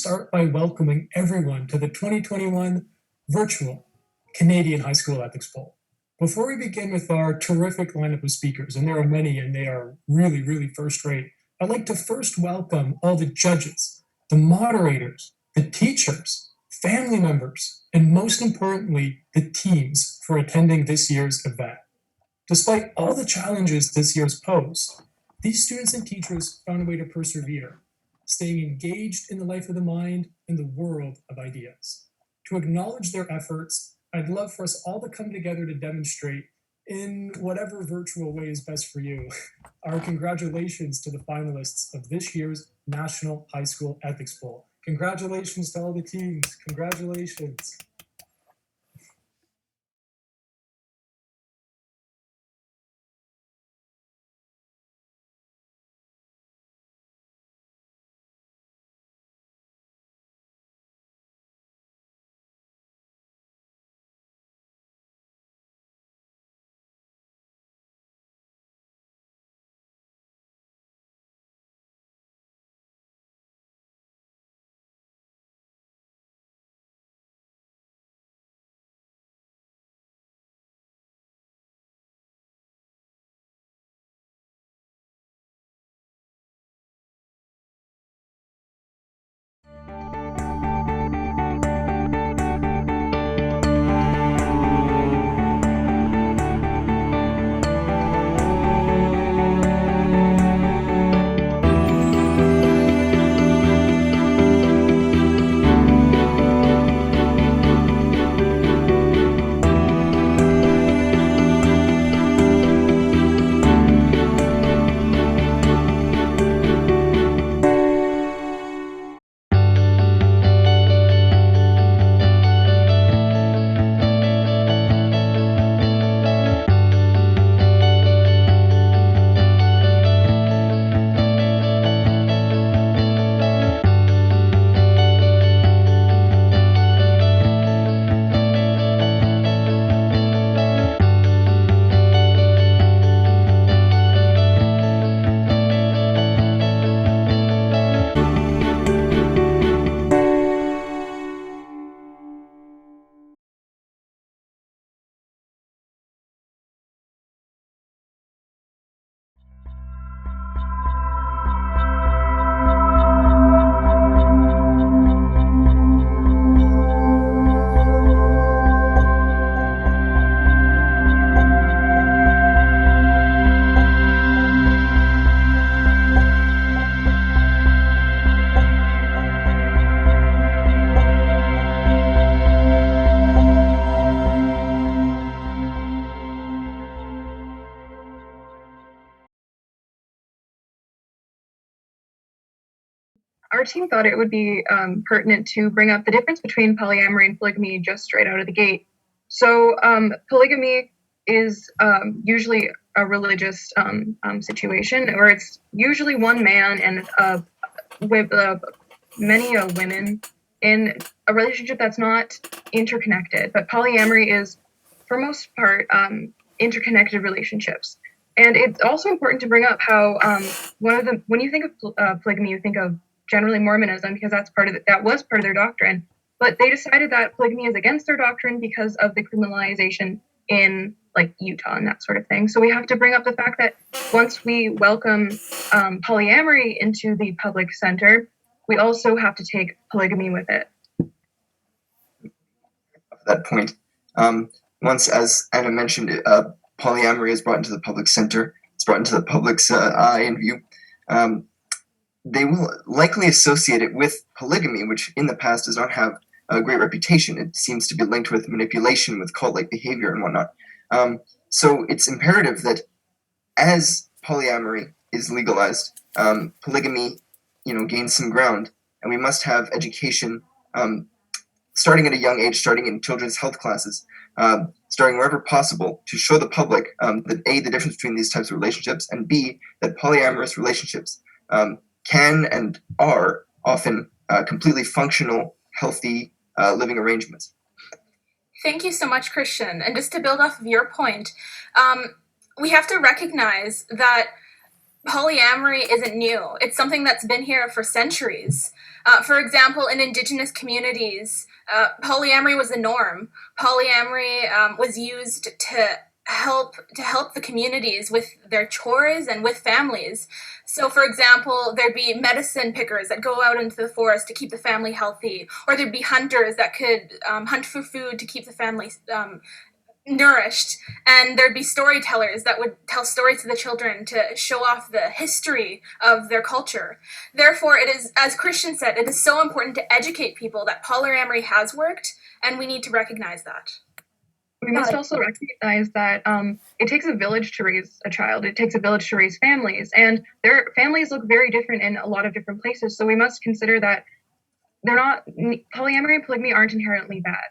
start by welcoming everyone to the 2021 virtual Canadian High School Ethics Poll. Before we begin with our terrific lineup of speakers, and there are many and they are really, really first rate, I'd like to first welcome all the judges, the moderators, the teachers, family members, and most importantly, the teams for attending this year's event. Despite all the challenges this year's posed, these students and teachers found a way to persevere, staying engaged in the life of the mind and the world of ideas. To acknowledge their efforts, I'd love for us all to come together to demonstrate, in whatever virtual way is best for you, our congratulations to the finalists of this year's National High School Ethics Poll. Congratulations to all the teams. Congratulations. Our team thought it would be pertinent to bring up the difference between polyamory and polygamy just right out of the gate. So polygamy is usually a religious situation where it's usually one man and with many women in a relationship that's not interconnected. But polyamory is, for most part, interconnected relationships. And it's also important to bring up how when you think of polygamy, you think of generally Mormonism, because that was part of their doctrine. But they decided that polygamy is against their doctrine because of the criminalization in like Utah and that sort of thing. So we have to bring up the fact that once we welcome polyamory into the public center, we also have to take polygamy with it. That point, once, as Anna mentioned, polyamory is brought into the public center, it's brought into the public's eye and view. They will likely associate it with polygamy, which in the past does not have a great reputation. It seems to be linked with manipulation, with cult-like behavior and whatnot. So it's imperative that as polyamory is legalized, polygamy, gains some ground, and we must have education starting at a young age, starting in children's health classes, starting wherever possible, to show the public that A, the difference between these types of relationships, and B, that polyamorous relationships can and are often completely functional, healthy living arrangements. Thank you so much, Christian. And just to build off of your point, we have to recognize that polyamory isn't new. It's something that's been here for centuries. For example, in indigenous communities, polyamory was the norm. Polyamory was used to help the communities with their chores and with families. So, for example, there'd be medicine pickers that go out into the forest to keep the family healthy, or there'd be hunters that could hunt for food to keep the family nourished, and there'd be storytellers that would tell stories to the children to show off the history of their culture. Therefore, it is, as Christian said, it is so important to educate people that polyamory has worked, and we need to recognize that. We must also recognize that it takes a village to raise a child. It takes a village to raise families, and their families look very different in a lot of different places. So we must consider that polyamory and polygamy aren't inherently bad.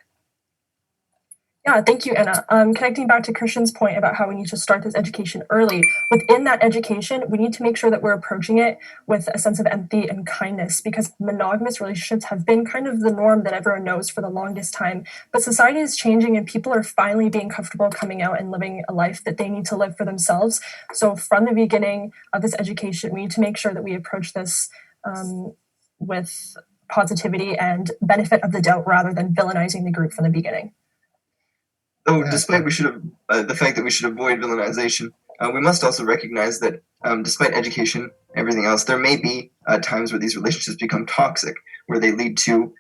Yeah, thank you, Anna. Connecting back to Christian's point about how we need to start this education early, within that education, we need to make sure that we're approaching it with a sense of empathy and kindness, because monogamous relationships have been kind of the norm that everyone knows for the longest time. But society is changing and people are finally being comfortable coming out and living a life that they need to live for themselves. So from the beginning of this education, we need to make sure that we approach this with positivity and benefit of the doubt rather than villainizing the group from the beginning. Though, despite the fact that we should avoid villainization, we must also recognize that despite education and everything else, there may be times where these relationships become toxic, where they lead to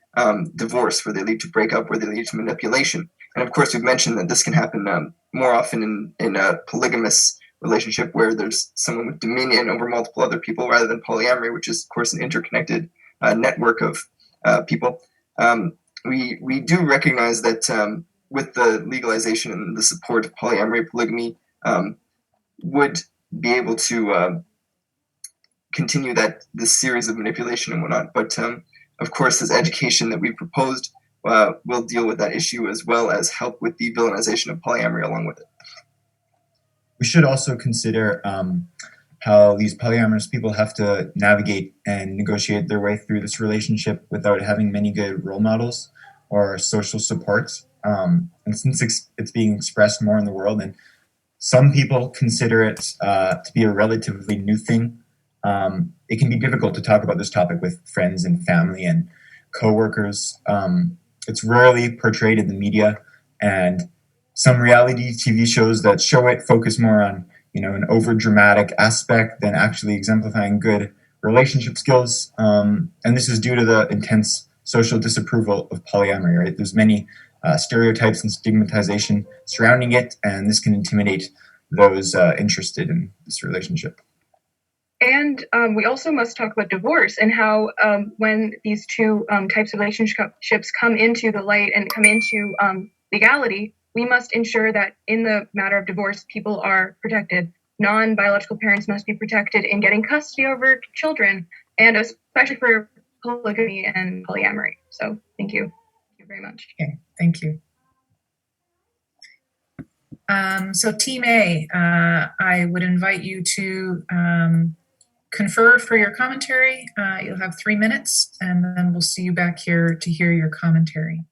divorce, where they lead to breakup, where they lead to manipulation. And of course, we've mentioned that this can happen more often in a polygamous relationship where there's someone with dominion over multiple other people, rather than polyamory, which is, of course, an interconnected network of people. We do recognize that with the legalization and the support of polyamory, polygamy would be able to continue this series of manipulation and whatnot. But of course, this education that we proposed will deal with that issue, as well as help with the villainization of polyamory along with it. We should also consider how these polyamorous people have to navigate and negotiate their way through this relationship without having many good role models or social supports. And since it's being expressed more in the world, and some people consider it to be a relatively new thing, it can be difficult to talk about this topic with friends and family and coworkers. It's rarely portrayed in the media, and some reality TV shows that show it focus more on an over dramatic aspect than actually exemplifying good relationship skills. And this is due to the intense social disapproval of polyamory. Right? There's many stereotypes and stigmatization surrounding it, and this can intimidate those interested in this relationship. And we also must talk about divorce and how when these two types of relationships come into the light and come into legality, we must ensure that in the matter of divorce, people are protected. Non-biological parents must be protected in getting custody over children, and especially for polygamy and polyamory. So thank you. Thank you very much. Okay, thank you. So Team A, I would invite you to confer for your commentary. You'll have 3 minutes, and then we'll see you back here to hear your commentary.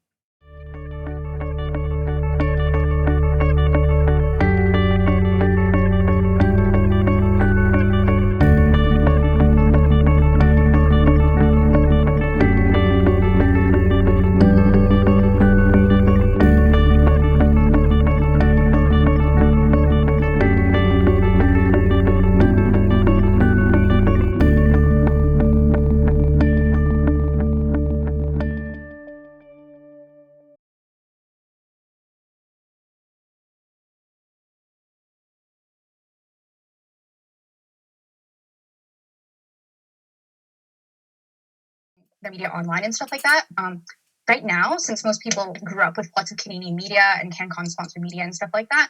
the media online and stuff like that. Right now, since most people grew up with lots of Canadian media and CanCon sponsored media and stuff like that,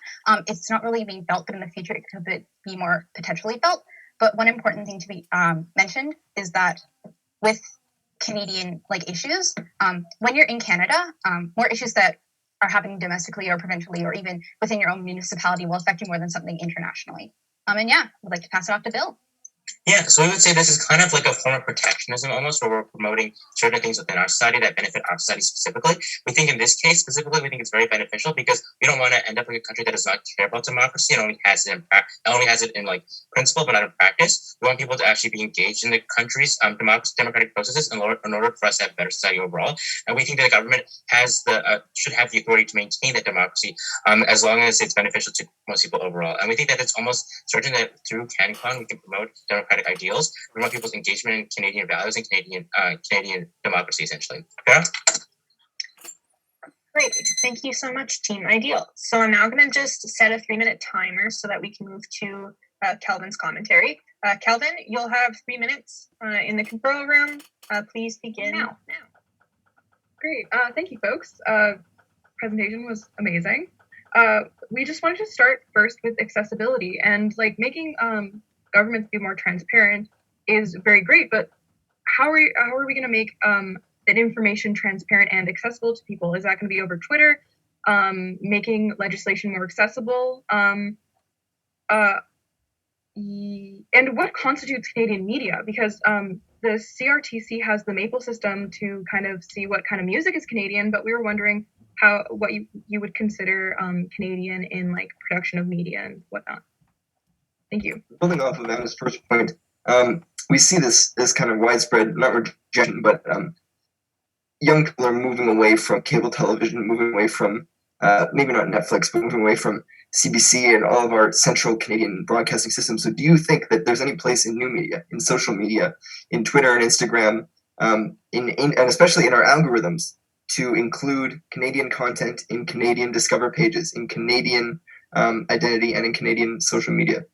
it's not really being felt, but in the future it could be more potentially felt. But one important thing to be mentioned is that with Canadian issues, when you're in Canada, more issues that are happening domestically or provincially or even within your own municipality will affect you more than something internationally. And yeah, I'd like to pass it off to Bill. Yeah, so we would say this is kind of like a form of protectionism almost, where we're promoting certain things within our society that benefit our society specifically. We think in this case specifically, we think it's very beneficial because we don't want to end up like a country that does not care about democracy and only has it in like principle but not in practice. We want people to actually be engaged in the country's democratic processes in order for us to have a better society overall. And we think that the government has should have the authority to maintain that democracy as long as it's beneficial to most people overall. And we think that it's almost certain that through CanCon we can promote democratic ideals, promote people's engagement in Canadian values and Canadian democracy, essentially. Yeah? Great. Thank you so much, Team Ideal. So I'm now going to just set a 3-minute timer so that we can move to Kelvin's commentary. Kelvin, you'll have 3 minutes in the control room. Please begin now. Great. Thank you, folks. Presentation was amazing. We just wanted to start first with accessibility, and like making governments be more transparent is very great, but how are we going to make that information transparent and accessible to people? Is that going to be over Twitter, making legislation more accessible? And what constitutes Canadian media? Because the CRTC has the Maple system to kind of see what kind of music is Canadian, but we were wondering what you would consider Canadian in like production of media and whatnot. Thank you. Building off of Anna's first point, we see this kind of widespread, not rejection, but young people are moving away from cable television, moving away from maybe not Netflix, but moving away from CBC and all of our central Canadian broadcasting systems. So do you think that there's any place in new media, in social media, in Twitter and Instagram, and especially in our algorithms, to include Canadian content in Canadian Discover pages, in Canadian identity, and in Canadian social media?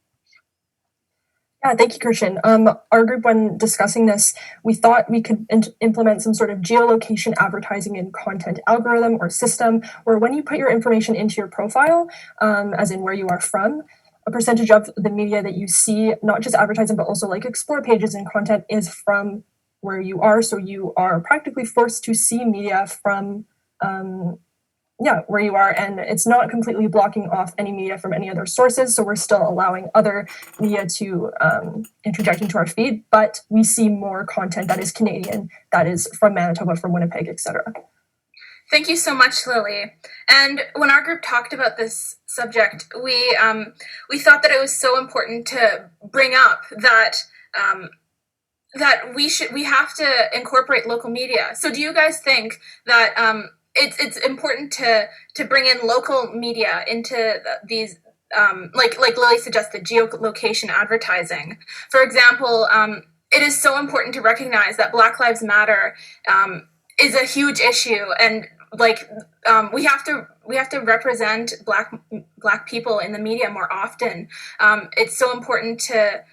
Yeah, thank you, Christian. Our group, when discussing this, we thought we could implement some sort of geolocation advertising and content algorithm or system where when you put your information into your profile, as in where you are from, a percentage of the media that you see, not just advertising, but also like explore pages and content is from where you are. So you are practically forced to see media from where you are, and it's not completely blocking off any media from any other sources, so we're still allowing other media to interject into our feed, but we see more content that is Canadian, that is from Manitoba, from Winnipeg, etc. Thank you so much, Lily. And when our group talked about this subject, we thought that it was so important to bring up that that we have to incorporate local media. So do you guys think that it's important to bring in local media into these like Lily suggested, geolocation advertising? For example, it is so important to recognize that Black Lives Matter is a huge issue, and like we have to represent black people in the media more often. It's so important to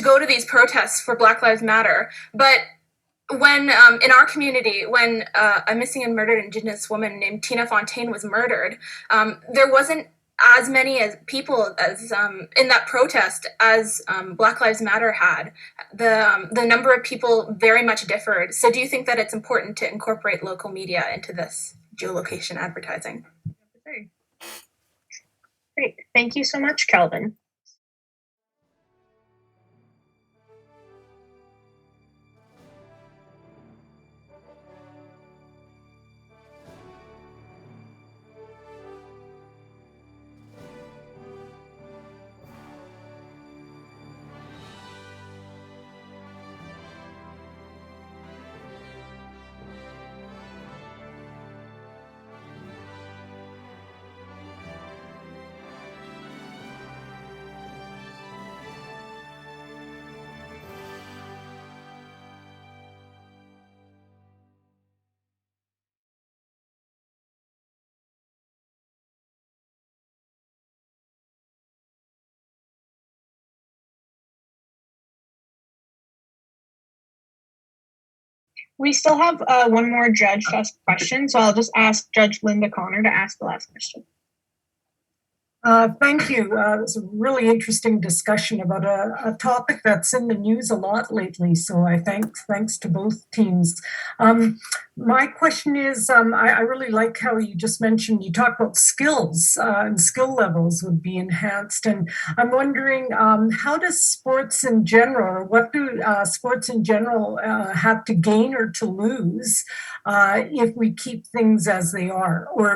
go to these protests for Black Lives Matter, but when in our community, when a missing and murdered Indigenous woman named Tina Fontaine was murdered, there wasn't as many as people as in that protest as Black Lives Matter had. The number of people very much differed. So do you think that it's important to incorporate local media into this geolocation advertising? Great. Thank you so much, Kelvin. We still have one more judge to ask questions, so I'll just ask Judge Linda Connor to ask the last question. Thank you. It's a really interesting discussion about a topic that's in the news a lot lately. So I thanks to both teams. My question is, I really like how you just mentioned, you talk about skills and skill levels would be enhanced. And I'm wondering, how does sports in general, or what do sports in general have to gain or to lose if we keep things as they are, or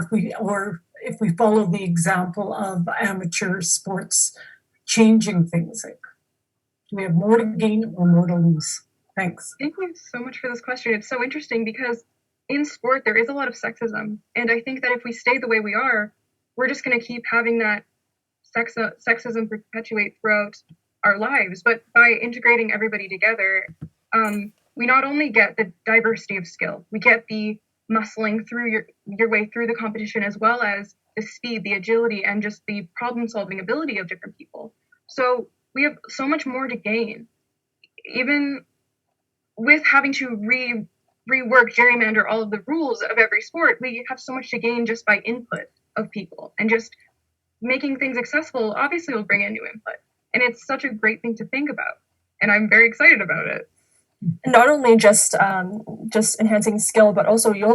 if we follow the example of amateur sports changing things? Like, do we have more to gain or more to lose? Thanks. Thank you so much for this question. It's so interesting because in sport, there is a lot of sexism. And I think that if we stay the way we are, we're just going to keep having that sexism perpetuate throughout our lives. But by integrating everybody together, we not only get the diversity of skill, we get the muscling through your way through the competition, as well as the speed, the agility, and just the problem solving ability of different people. So we have so much more to gain. Even with having to rework, gerrymander all of the rules of every sport, we have so much to gain just by input of people, and just making things accessible obviously will bring in new input. And it's such a great thing to think about. And I'm very excited about it. Not only just enhancing skill, but also you'll